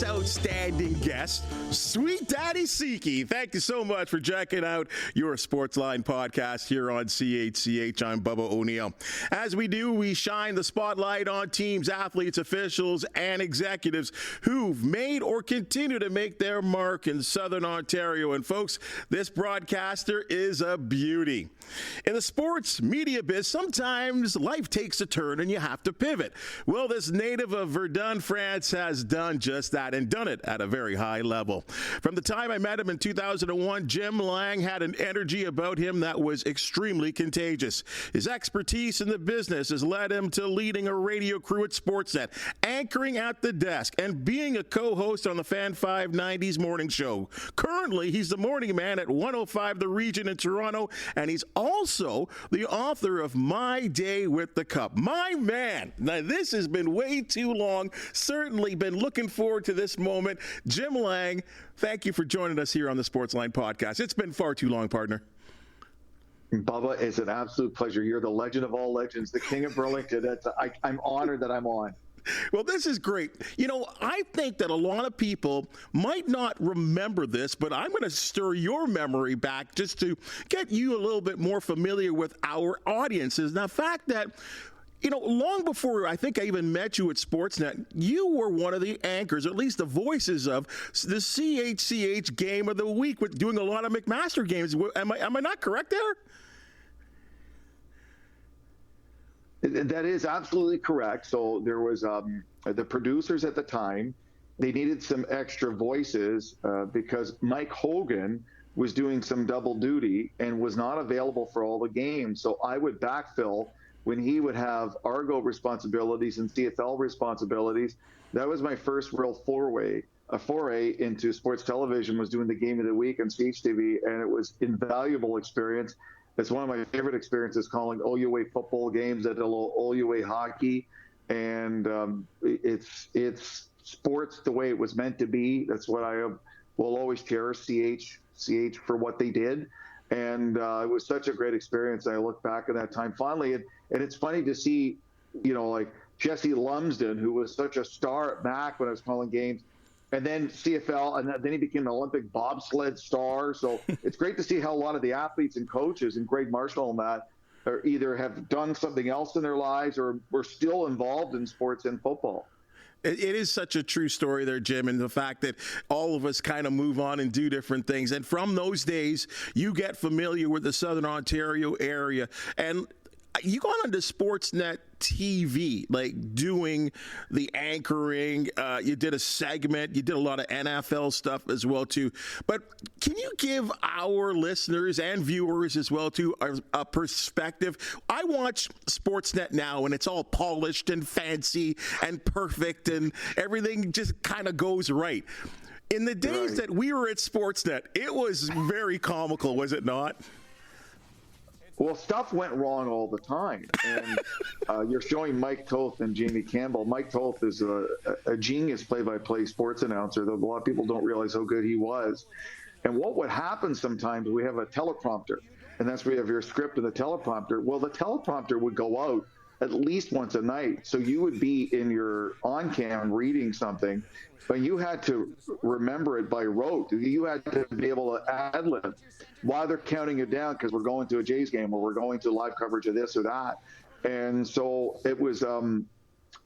week's outstanding guest, Sweet Daddy Siki. Thank you so much for checking out your Sportsline Podcast here on CHCH. I'm Bubba O'Neil. As we do, we shine the spotlight on teams, athletes, officials, and executives who've made or continue to make their mark in Southern Ontario. And folks, this broadcaster is a beauty. In the sports media biz, sometimes life takes a turn and you have to pivot. Well, this native of Verdun, France has done just that and done it at a very high level. From the time I met him in 2001, Jim Lang had an energy about him that was extremely contagious. His expertise in the business has led him to leading a radio crew at Sportsnet, anchoring at the desk, and being a co-host on the Fan 590's morning show. Currently, he's the morning man at 105 The Region in Toronto, and he's also the author of My Day with the Cup. My man, now this has been way too long. Certainly been looking forward to this moment. Jim Lang, thank you for joining us here on the Sportsline Podcast. It's been far too long, partner. Bubba, it's an absolute pleasure. You're the legend of all legends, the king of Burlington. I'm honored that I'm on. Well, this is great. You know, I think that a lot of people might not remember this, but I'm going to stir your memory back just to get you a little bit more familiar with our audiences. Now, the fact that, you know, long before I think I even met you at Sportsnet, you were one of the anchors, or at least the voices of the CHCH Game of the Week, with doing a lot of McMaster games. Am I not correct there? That is absolutely correct. So there was the producers at the time. They needed some extra voices because Mike Hogan was doing some double duty and was not available for all the games. So I would backfill when he would have Argo responsibilities and CFL responsibilities. That was my first real foray into sports television, was doing the Game of the Week on CHTV, and it was invaluable experience. It's one of my favorite experiences, calling OUA football games at OUA hockey, and it's sports the way it was meant to be. That's what I will always cherish CH for what they did, and it was such a great experience. I look back at that time fondly, and it's funny to see, you know, like Jesse Lumsden, who was such a star at MAC when I was calling games, and then CFL, and then he became an Olympic bobsled star. So it's great to see how a lot of the athletes and coaches, and Greg Marshall and that, are either have done something else in their lives or were still involved in sports and football. It is such a true story there, Jim, and the fact that all of us kind of move on and do different things. And from those days, you get familiar with the Southern Ontario area, and you got onto Sportsnet TV, like doing the anchoring. You did a segment. You did a lot of NFL stuff as well, too. But can you give our listeners and viewers as well, too, a perspective? I watch Sportsnet now, and it's all polished and fancy and perfect, and everything just kind of goes right. In the days that we were at Sportsnet, it was very comical, was it not? Well, stuff went wrong all the time, and you're showing Mike Toth and Jamie Campbell. Mike Toth is a genius play-by-play sports announcer, though a lot of people don't realize how good he was. And what would happen sometimes, we have a teleprompter, and that's where you have your script and the teleprompter. Well, the teleprompter would go out at least once a night, so you would be in your on-cam reading something, but you had to remember it by rote. You had to be able to ad-lib while they're counting it down, because we're going to a Jays game or we're going to live coverage of this or that. And so it was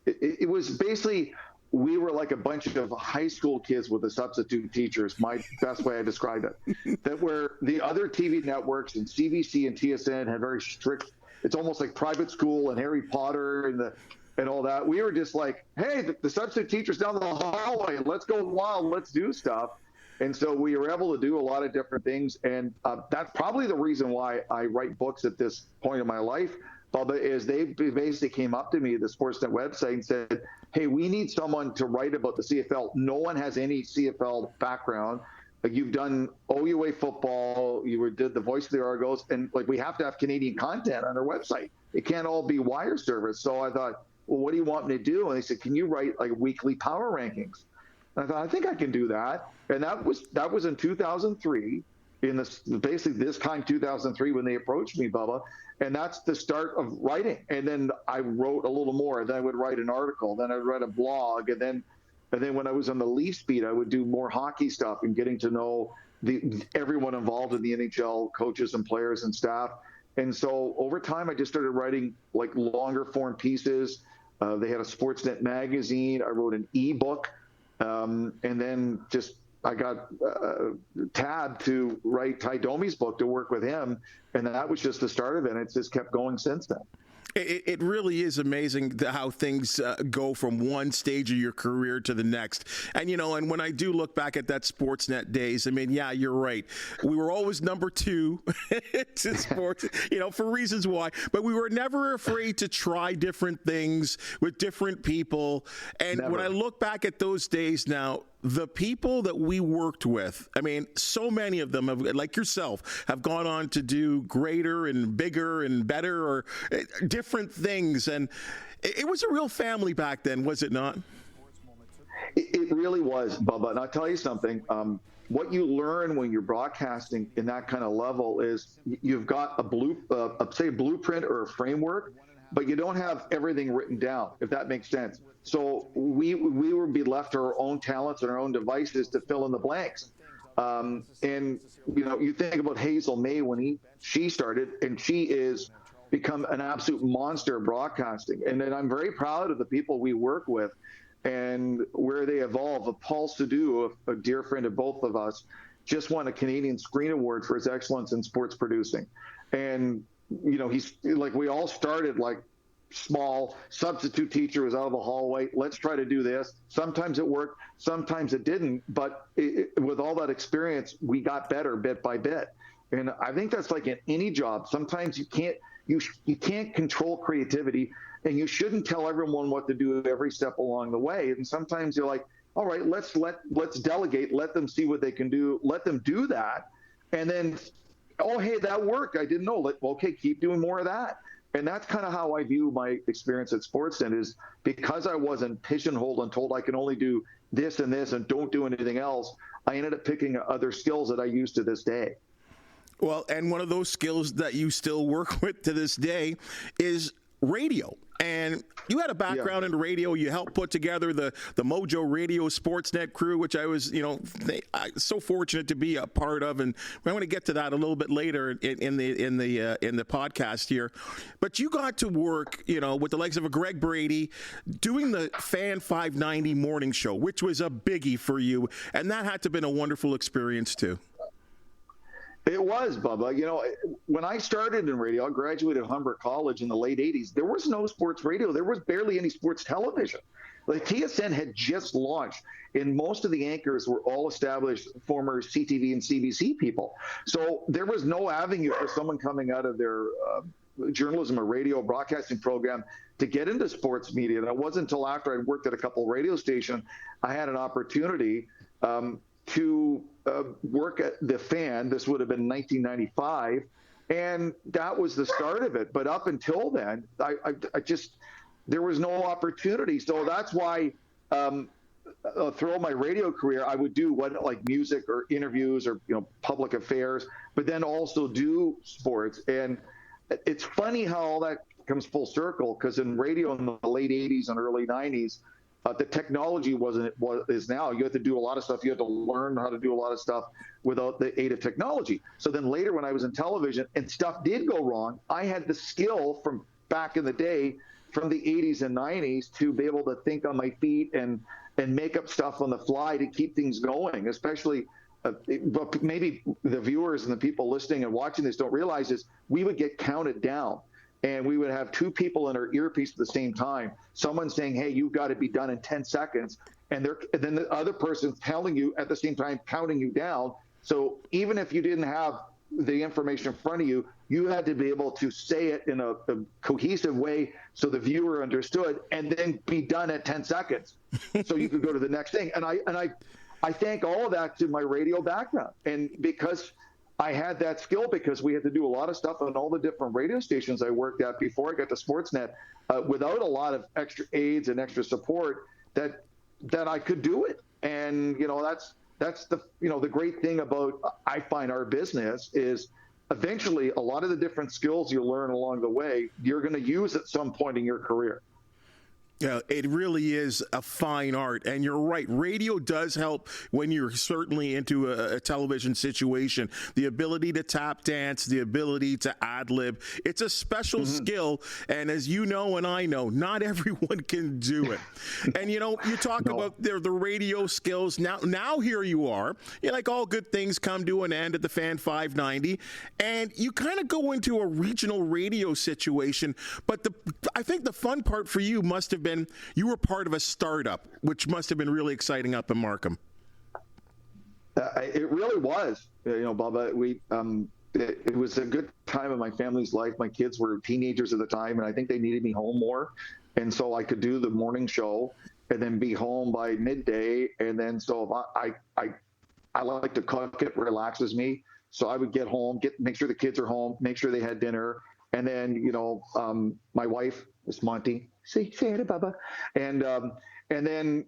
it was basically, we were like a bunch of high school kids with a substitute teachers, my best way I described it, that were the other TV networks, and CBC and TSN had very strict, it's almost like private school and Harry Potter and all that. We were just like, hey, the substitute teacher's down the hallway, let's go wild, let's do stuff. And so we were able to do a lot of different things. And that's probably the reason why I write books at this point in my life, Bubba, is they basically came up to me, the Sportsnet website, and said, hey, we need someone to write about the CFL. No one has any CFL background. Like, you've done OUA football, did the voice of the Argos, and like, we have to have Canadian content on our website. It can't all be wire service. So I thought, well, what do you want me to do? And they said, can you write like weekly power rankings? And I thought, I think I can do that. And that was in 2003, basically this time, 2003, when they approached me, Bubba. And that's the start of writing. And then I wrote a little more. Then I would write an article. Then I'd write a blog. And then And then when I was on the Leafs beat, I would do more hockey stuff and getting to know everyone involved in the NHL, coaches and players and staff. And so over time, I just started writing like longer form pieces. They had a Sportsnet magazine. I wrote an ebook. And then I got tabbed to write Ty Domi's book to work with him. And that was just the start of it. And it's just kept going since then. It really is amazing how things go from one stage of your career to the next. And, and when I do look back at that Sportsnet days, I mean, yeah, you're right. We were always number 2 to sports, for reasons why. But we were never afraid to try different things with different people. And when I look back at those days now, the people that we worked with, I mean, so many of them, like yourself, have gone on to do greater and bigger and better or different things. And it was a real family back then, was it not? It really was, Bubba. And I'll tell you something. What you learn when you're broadcasting in that kind of level is you've got a blueprint or a framework, but you don't have everything written down, if that makes sense. So we would be left to our own talents and our own devices to fill in the blanks. And, you think about Hazel May when she started, and she is become an absolute monster of broadcasting. And then I'm very proud of the people we work with and where they evolve. Paul Sadu, a dear friend of both of us, just won a Canadian Screen Award for his excellence in sports producing. And, he's like, we all started like small. Substitute teacher was out of the hallway. Let's try to do this. Sometimes it worked, sometimes it didn't. But with all that experience, we got better bit by bit. And I think that's like in any job. Sometimes you can't control creativity, and you shouldn't tell everyone what to do every step along the way. And sometimes you're like, all right, let's delegate, let them see what they can do, let them do that, and then, oh, hey, that worked. I didn't know. Okay, keep doing more of that. And that's kind of how I view my experience at Sportsnet, is because I wasn't pigeonholed and told I can only do this and this and don't do anything else, I ended up picking other skills that I use to this day. Well, and one of those skills that you still work with to this day is radio. And you had a background in radio. You helped put together the Mojo Radio Sportsnet crew, which I was, so fortunate to be a part of. And I'm going to get to that a little bit later in the podcast here. But you got to work, with the likes of a Greg Brady, doing the Fan 590 morning show, which was a biggie for you, and that had to have been a wonderful experience too. It was, Bubba. When I started in radio, I graduated Humber College in the late 80s. There was no sports radio. There was barely any sports television. Like TSN had just launched, and most of the anchors were all established former CTV and CBC people. So there was no avenue for someone coming out of their journalism or radio broadcasting program to get into sports media. And it wasn't until after I worked at a couple of radio stations, I had an opportunity to work at the Fan. This would have been 1995, and that was the start of it. But up until then, I just, there was no opportunity. So that's why throughout my radio career, I would do like music or interviews or public affairs, but then also do sports. And it's funny how all that comes full circle, because in radio in the late 80s and early 90s, the technology wasn't what it is now. You had to do a lot of stuff. You had to learn how to do a lot of stuff without the aid of technology. So then later when I was in television and stuff did go wrong, I had the skill from back in the day from the 80s and 90s to be able to think on my feet and make up stuff on the fly to keep things going, especially but maybe the viewers and the people listening and watching this don't realize is we would get counted down. And we would have two people in our earpiece at the same time. Someone saying, hey, you've got to be done in 10 seconds. And then the other person's telling you at the same time, counting you down. So even if you didn't have the information in front of you, you had to be able to say it in a cohesive way so the viewer understood, and then be done at 10 seconds. So you could go to the next thing. And I thank all of that to my radio background. And because I had that skill, because we had to do a lot of stuff on all the different radio stations I worked at before I got to Sportsnet, without a lot of extra aids and extra support, that I could do it. And that's the the great thing about, I find, our business is eventually a lot of the different skills you learn along the way, you're going to use at some point in your career. Yeah, it really is a fine art. And you're right. Radio does help when you're certainly into a television situation. The ability to tap dance, the ability to ad lib. It's a special skill. And as you know and I know, not everyone can do it. And, you talk about the radio skills. Now here you are. You're like all good things come to an end at the Fan 590. And you kind of go into a regional radio situation. But I think the fun part for you must have been you were part of a startup, which must have been really exciting up in Markham. It really was, Bubba. It was a good time in my family's life. My kids were teenagers at the time, and I think they needed me home more. And so I could do the morning show and then be home by midday. And then so I like to cook. It relaxes me. So I would get home, make sure the kids are home, make sure they had dinner. And then, my wife is Monty. Say hi to Bubba. And then,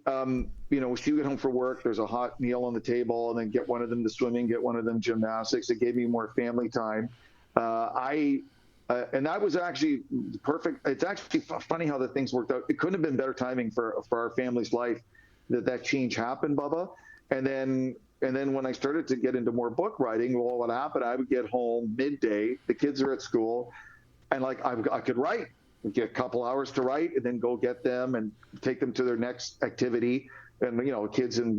she would get home for work. There's a hot meal on the table, and then get one of them to swimming, get one of them gymnastics. It gave me more family time. And that was actually perfect. It's actually funny how the things worked out. It couldn't have been better timing for our family's life that change happened, Bubba. And then when I started to get into more book writing, well, what happened? I would get home midday. The kids are at school, and I could write. Get a couple hours to write, and then go get them and take them to their next activity. And kids in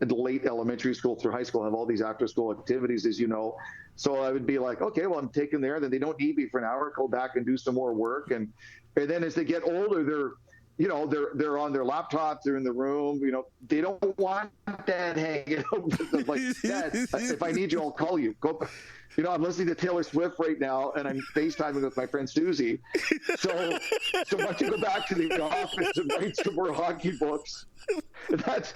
late elementary school through high school have all these after school activities, as you know. So I would be like, okay, well, I'm taking there. Then they don't need me for an hour. Go back and do some more work. And then as they get older, they're on their laptops. They're in the room. They don't want Dad hanging out with them. Like, Dad, if I need you, I'll call you. Go. I'm listening to Taylor Swift right now, and I'm FaceTiming with my friend Susie. So why don't you go back to the office and write some more hockey books? And that's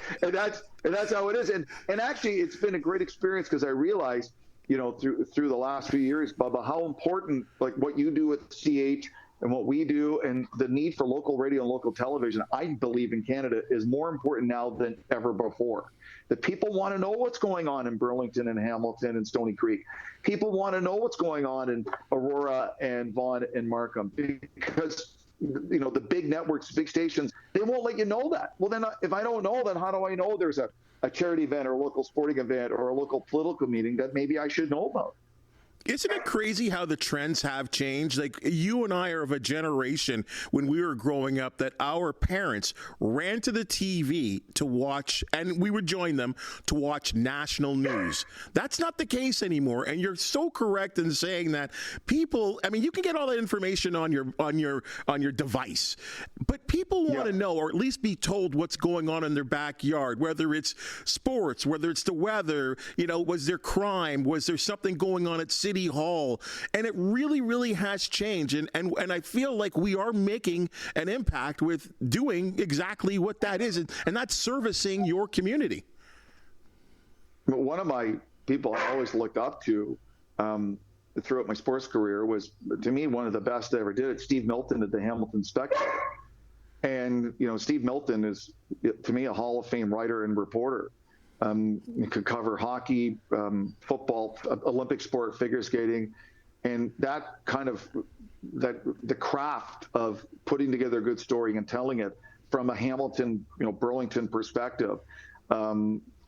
how it is. And actually, it's been a great experience because I realized, through the last few years, Bubba, how important like what you do at CH and what we do, and the need for local radio and local television, I believe in Canada is more important now than ever before. The people want to know what's going on in Burlington and Hamilton and Stony Creek. People want to know what's going on in Aurora and Vaughan and Markham, because the big networks, big stations, they won't let you know that. Well, then if I don't know, then how do I know there's a charity event or a local sporting event or a local political meeting that maybe I should know about? Isn't it crazy how the trends have changed? Like, you and I are of a generation when we were growing up that our parents ran to the TV to watch, and we would join them to watch national news. That's not the case anymore. And you're so correct in saying that people, you can get all that information on your device, but people want to know, or at least be told what's going on in their backyard, whether it's sports, whether it's the weather, was there crime, was there something going on at City Hall. And it really, really has changed. And I feel like we are making an impact with doing exactly what that is. And that's servicing your community. One of my people I always looked up to throughout my sports career was, to me, one of the best I ever did. It's Steve Milton at the Hamilton Spectator. And, Steve Milton is, to me, a Hall of Fame writer and reporter. You could cover hockey, football, Olympic sport, figure skating, and that kind of the craft of putting together a good story and telling it from a Hamilton, Burlington perspective,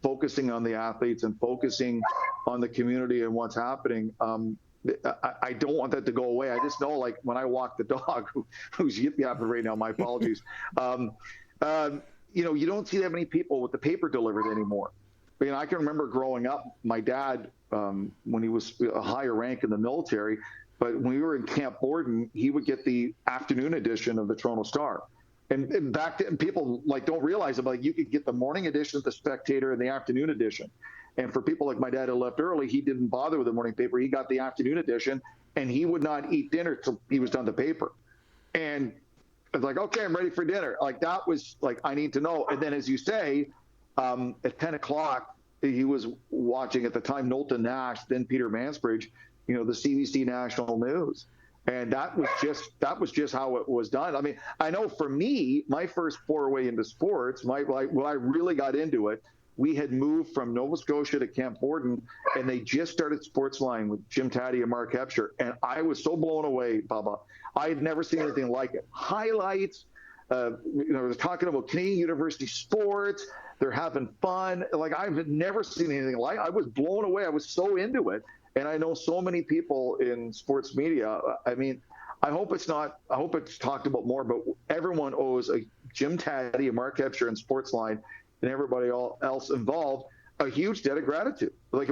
focusing on the athletes and focusing on the community and what's happening. I don't want that to go away. I just know, like, when I walk the dog, who's yapping right now, my apologies. You don't see that many people with the paper delivered anymore. I can remember growing up, my dad, when he was a higher rank in the military, but when we were in Camp Borden, he would get the afternoon edition of the Toronto Star. And back then, people don't realize it, you could get the morning edition of the Spectator and the afternoon edition. And for people like my dad who left early, he didn't bother with the morning paper. He got the afternoon edition, and he would not eat dinner till he was done the paper. And it's like, okay, I'm ready for dinner. That was I need to know. And then, as you say, at 10 o'clock, he was watching at the time Knowlton Nash, then Peter Mansbridge, the CBC National News. And that was just how it was done. I know for me, my first foray into sports, when I really got into it, we had moved from Nova Scotia to Camp Borden, and they just started Sportsline with Jim Taddy and Mark Hepscher. And I was so blown away, Bubba. I had never seen anything like it. Highlights, they're talking about Canadian university sports. They're having fun. Like, I've never seen anything like it. I was blown away. I was so into it. And I know so many people in sports media. I mean, I hope it's talked about more, but everyone owes Jim Taddy, Mark Hebscher, and Sportsline, and everybody else involved a huge debt of gratitude. Like,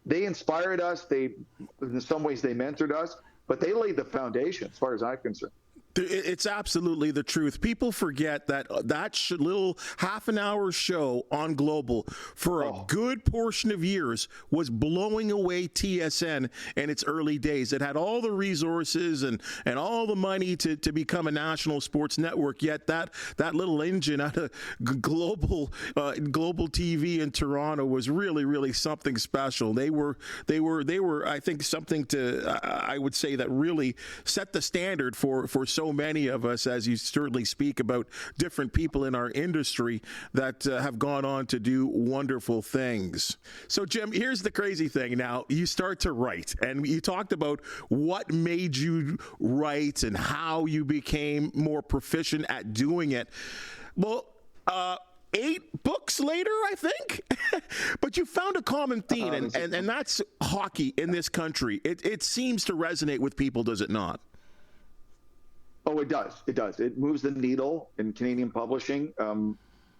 they inspired us. In some ways, they mentored us, but they laid the foundation, as far as I'm concerned. It's absolutely the truth. People forget that little half an hour show on Global for a good portion of years was blowing away TSN in its early days. It had all the resources and all the money to become a national sports network. Yet that little engine out of global TV in Toronto was really, really something special. They were I think something I would say that really set the standard for so many of us, as you certainly speak about different people in our industry that have gone on to do wonderful things. So, Jim, here's the crazy thing. Now, you start to write, and you talked about what made you write and how you became more proficient at doing it. Well, 8 books later, I think, but you found a common theme, and that's hockey in this country. It seems to resonate with people, does it not? Oh, it does. It does. It moves the needle in Canadian publishing.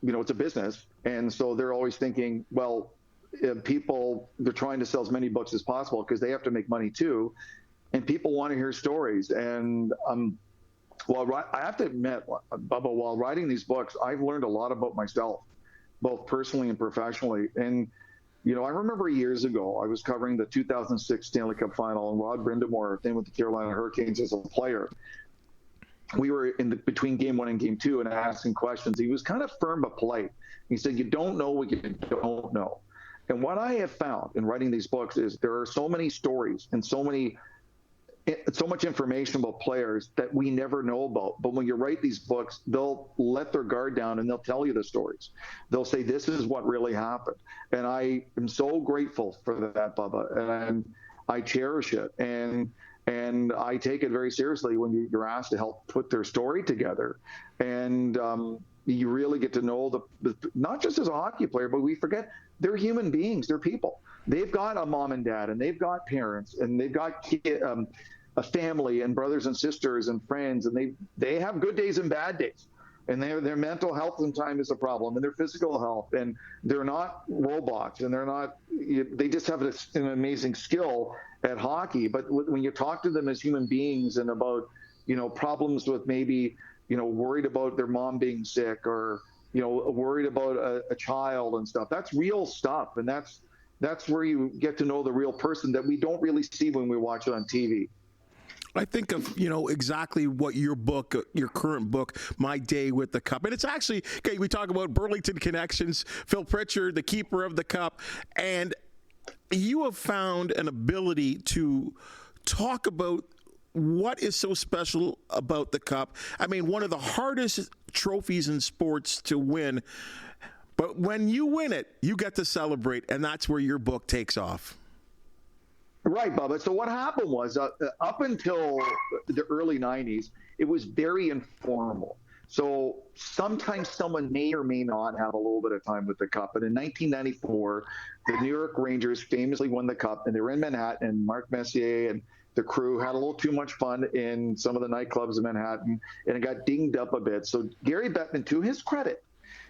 It's a business. And so they're always thinking, well, they're trying to sell as many books as possible because they have to make money too. And people want to hear stories. And I have to admit, Bubba, while writing these books, I've learned a lot about myself, both personally and professionally. And, I remember years ago, I was covering the 2006 Stanley Cup final, and Rod Brindamore, then with the Carolina Hurricanes as a player. We were between game 1 and game 2 and asking questions. He was kind of firm but polite. He said, you don't know what you don't know. And what I have found in writing these books is there are so many stories and so much information about players that we never know about. But when you write these books, they'll let their guard down and they'll tell you the stories. They'll say, this is what really happened. And I am so grateful for that, Bubba. And I cherish it. And I take it very seriously when you're asked to help put their story together. And you really get to know not just as a hockey player, but we forget they're human beings. They're people. They've got a mom and dad, and they've got parents, and they've got a family and brothers and sisters and friends, and they have good days and bad days. And their mental health sometimes is a problem, and their physical health, and they're not robots, and they just have an amazing skill at hockey. But when you talk to them as human beings and about, problems with maybe, worried about their mom being sick or, worried about a child and stuff, that's real stuff. And that's where you get to know the real person that we don't really see when we watch it on TV. I think of, exactly what your current book, My Day with the Cup. And it's actually, okay, we talk about Burlington connections, Phil Pritchard, the keeper of the cup, and you have found an ability to talk about what is so special about the cup. I mean, one of the hardest trophies in sports to win, but when you win it, you get to celebrate, and that's where your book takes off. Right, Bubba. So what happened was up until the early 90s, it was very informal. So sometimes someone may or may not have a little bit of time with the cup. But in 1994, the New York Rangers famously won the cup, and they were in Manhattan, and Mark Messier and the crew had a little too much fun in some of the nightclubs in Manhattan, and it got dinged up a bit. So Gary Bettman, to his credit,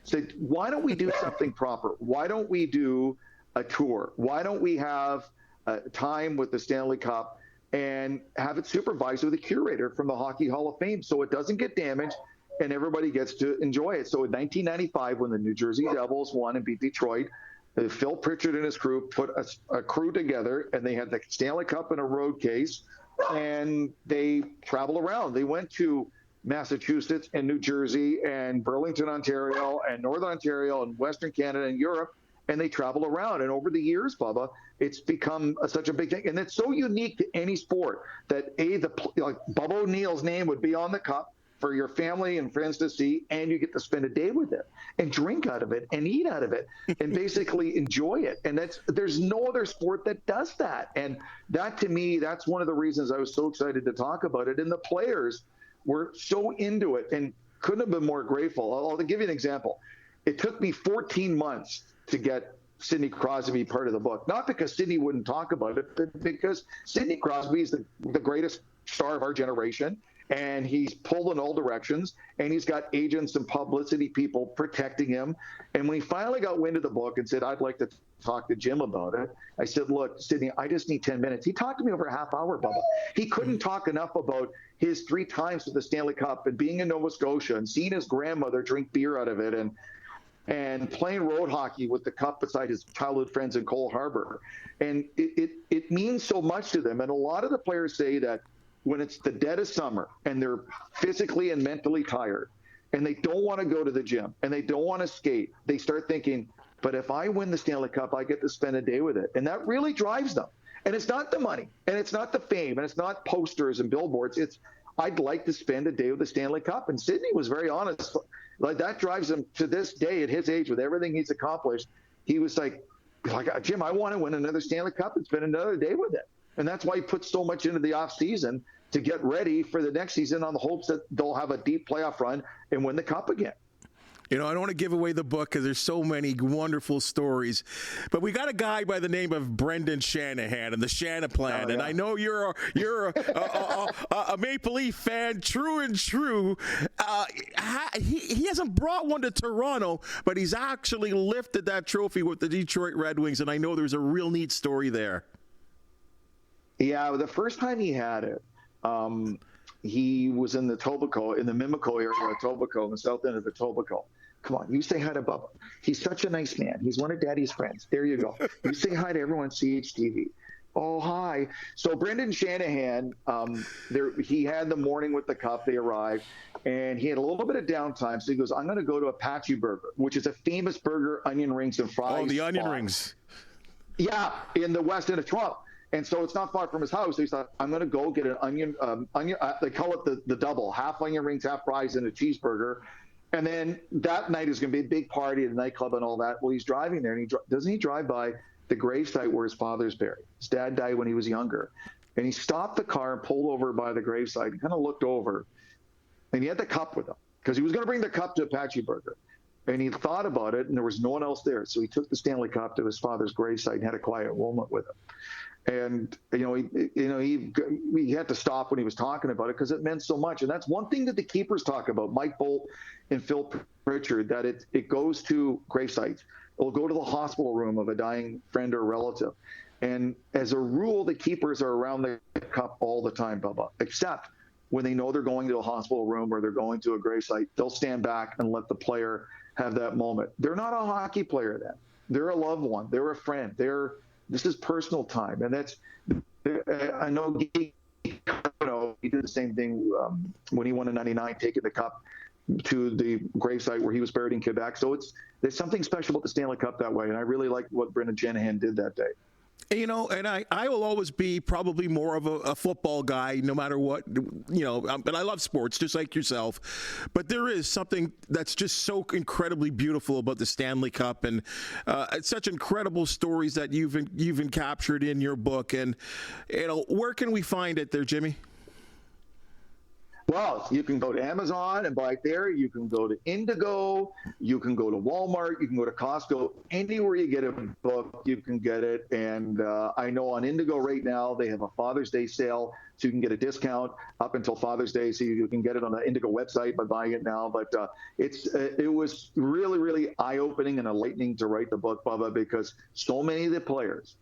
said, why don't we do something proper? Why don't we do a tour? Why don't we have time with the Stanley Cup and have it supervised with a curator from the Hockey Hall of Fame so it doesn't get damaged and everybody gets to enjoy it. So in 1995, when the New Jersey Devils won and beat Detroit, Phil Pritchard and his crew put a crew together, and they had the Stanley Cup in a road case, and they traveled around. They went to Massachusetts and New Jersey and Burlington, Ontario, and Northern Ontario and Western Canada and Europe, and they travel around. And over the years, Bubba, it's become such a big thing. And it's so unique to any sport that Bubba O'Neil's name would be on the cup for your family and friends to see, and you get to spend a day with it and drink out of it and eat out of it and basically enjoy it. And there's no other sport that does that. And that, to me, that's one of the reasons I was so excited to talk about it. And the players were so into it and couldn't have been more grateful. I'll give you an example. It took me 14 months to get Sidney Crosby part of the book, not because Sidney wouldn't talk about it, but because Sidney Crosby is the greatest star of our generation, and he's pulled in all directions, and he's got agents and publicity people protecting him. And when he finally got wind of the book and said, I'd like to talk to Jim about it, I said, look, Sidney, I just need 10 minutes. He talked to me over a half hour, Bubba. He couldn't talk enough about his 3 times with the Stanley Cup and being in Nova Scotia and seeing his grandmother drink beer out of it and playing road hockey with the cup beside his childhood friends in Cole Harbour. And it means so much to them. And a lot of the players say that when it's the dead of summer and they're physically and mentally tired and they don't want to go to the gym and they don't want to skate, they start thinking, but if I win the Stanley Cup, I get to spend a day with it. And that really drives them. And it's not the money, and it's not the fame, and it's not posters and billboards. It's, I'd like to spend a day with the Stanley Cup. And Sidney was very honest. Like, that drives him to this day at his age with everything he's accomplished. He was like, Jim, I want to win another Stanley Cup and spend another day with it. And that's why he puts so much into the off season to get ready for the next season on the hopes that they'll have a deep playoff run and win the Cup again. You know, I don't want to give away the book because there's so many wonderful stories, but we got a guy by the name of Brendan Shanahan and the Shana Plan, and I know you're a Maple Leaf fan, true and true. He hasn't brought one to Toronto, but he's actually lifted that trophy with the Detroit Red Wings, and I know there's a real neat story there. Yeah, the first time he had it, he was in the Etobicoke, in the Mimico area of Etobicoke, the south end of Etobicoke. Come on, you say hi to Bubba. He's such a nice man. He's one of Daddy's friends. There you go. You say hi to everyone at CHTV. Oh, hi. So Brendan Shanahan, he had the morning with the Cup. They arrived, and he had a little bit of downtime. So he goes, I'm going to go to Apache Burger, which is a famous burger, onion rings, and fries. Oh, the onion rings. Yeah, in the west end of Toronto. And so it's not far from his house. So he thought, I'm going to go get an onion. They call it the double, half onion rings, half fries, and a cheeseburger. And then that night is going to be a big party at the nightclub and all that. Well, he's driving there, and doesn't he drive by the gravesite where his father's buried? His dad died when he was younger. And he stopped the car and pulled over by the gravesite and kind of looked over. And he had the cup with him because he was going to bring the cup to Apache Burger. And he thought about it, and there was no one else there. So he took the Stanley Cup to his father's gravesite and had a quiet moment with him. And, he had to stop when he was talking about it because it meant so much. And that's one thing that the keepers talk about, Mike Bolt and Phil Pritchard, that it goes to gravesites. It'll go to the hospital room of a dying friend or relative. And as a rule, the keepers are around the cup all the time, Bubba, except when they know they're going to a hospital room or they're going to a gravesite, they'll stand back and let the player have that moment. They're not a hockey player then. They're a loved one. They're a friend. This is personal time. And I know he did the same thing when he won in '99, taking the cup to the gravesite where he was buried in Quebec. So there's something special about the Stanley Cup that way. And I really like what Brendan Shanahan did that day. You know, and I will always be probably more of a football guy, no matter what, but I love sports just like yourself. But there is something that's just so incredibly beautiful about the Stanley Cup, and it's such incredible stories that you've captured in your book. And, where can we find it there, Jimmy? Well, you can go to Amazon and buy it there. You can go to Indigo. You can go to Walmart. You can go to Costco. Anywhere you get a book, you can get it. And I know on Indigo right now, they have a Father's Day sale, so you can get a discount up until Father's Day. So you can get it on the Indigo website by buying it now. But it was really, really eye-opening and enlightening to write the book, Bubba, because so many of the players,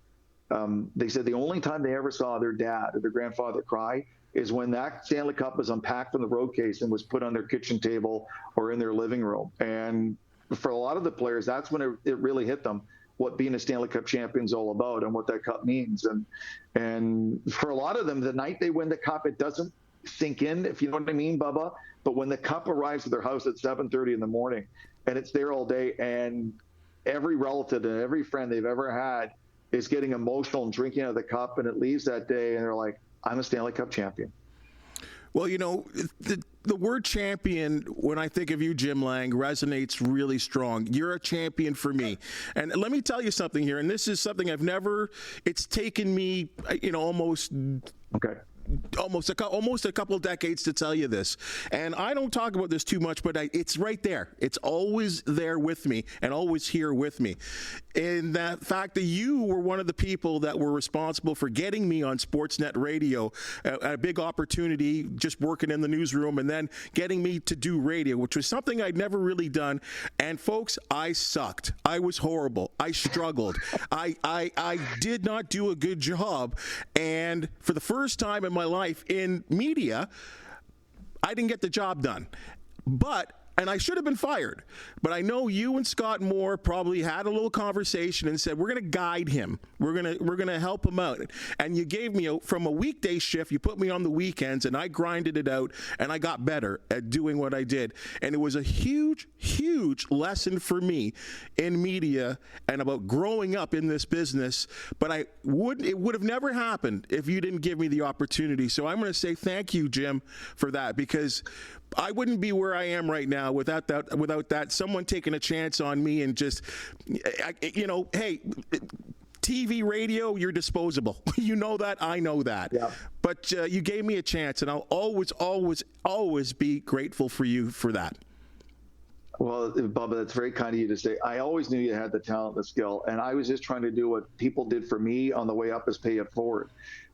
they said the only time they ever saw their dad or their grandfather cry is when that Stanley Cup was unpacked from the road case and was put on their kitchen table or in their living room. And for a lot of the players, that's when it really hit them, what being a Stanley Cup champion is all about and what that cup means. And for a lot of them, the night they win the cup, it doesn't sink in, if you know what I mean, Bubba. But when the cup arrives at their house at 7:30 in the morning and it's there all day, and every relative and every friend they've ever had is getting emotional and drinking out of the cup, and it leaves that day and they're like, I'm a Stanley Cup champion. Well, the word champion, when I think of you, Jim Lang, resonates really strong. You're a champion for me. And let me tell you something here, and this is something it's taken me, almost almost a couple decades to tell you this. And I don't talk about this too much, but it's right there. It's always there with me and always here with me. And that fact that you were one of the people that were responsible for getting me on Sportsnet Radio, a big opportunity, just working in the newsroom, and then getting me to do radio, which was something I'd never really done. And folks, I sucked. I was horrible. I struggled. I did not do a good job. And for the first time in my life in media, I didn't get the job done. And I should have been fired. But I know you and Scott Moore probably had a little conversation and said, we're going to guide him. We're going to help him out. And you gave me, from a weekday shift, you put me on the weekends, and I grinded it out, and I got better at doing what I did. And it was a huge, huge lesson for me in media and about growing up in this business. But it would have never happened if you didn't give me the opportunity. So I'm going to say thank you, Jim, for that, because I wouldn't be where I am right now without that someone taking a chance on me and just, hey, TV, radio, you're disposable. You know that. I know that. Yeah. But you gave me a chance, and I'll always, always, always be grateful for you for that. Well, Bubba, that's very kind of you to say. I always knew you had the talent and the skill, and I was just trying to do what people did for me on the way up is pay it forward.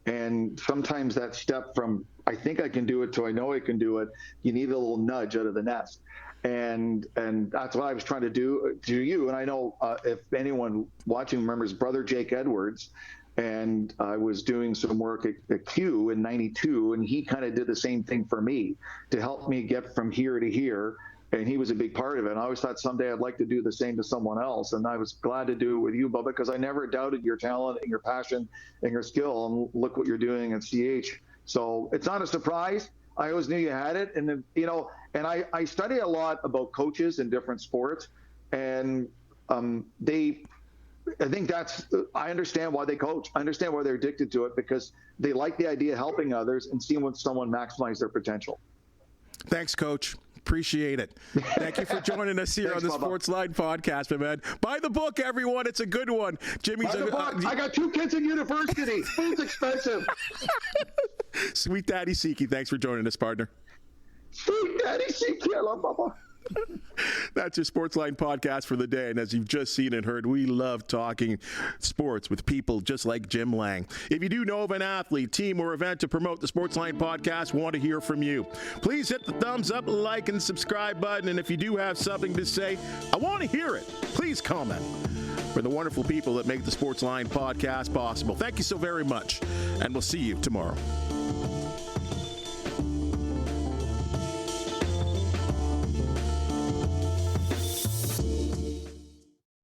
And sometimes that step from I think I can do it to I know I can do it, you need a little nudge out of the nest. And that's what I was trying to do to you. And I know if anyone watching remembers brother Jake Edwards, and I was doing some work at Q in '92, and he kind of did the same thing for me to help me get from here to here. And he was a big part of it. And I always thought someday I'd like to do the same to someone else. And I was glad to do it with you, Bubba, because I never doubted your talent and your passion and your skill. And look what you're doing at CH. So it's not a surprise. I always knew you had it. And then, and I study a lot about coaches in different sports. And I think I understand why they coach. I understand why they're addicted to it, because they like the idea of helping others and seeing someone maximize their potential. Thanks, Coach. Appreciate it. Thank you for joining us here on the Sportsline Podcast, my man. Buy the book, everyone. It's a good one. Jimmy's Buy the book. I got 2 kids in university. Food's expensive. Sweet Daddy Siki, thanks for joining us, partner. Sweet Daddy Siki, I love Bubba. That's your Sportsline Podcast for the day. And as you've just seen and heard, we love talking sports with people just like Jim Lang. If you do know of an athlete, team, or event to promote the Sportsline Podcast, want to hear from you. Please hit the thumbs up, like, and subscribe button. And if you do have something to say, I want to hear it, please comment. For the wonderful people that make the Sportsline Podcast possible. Thank you so very much. And we'll see you tomorrow.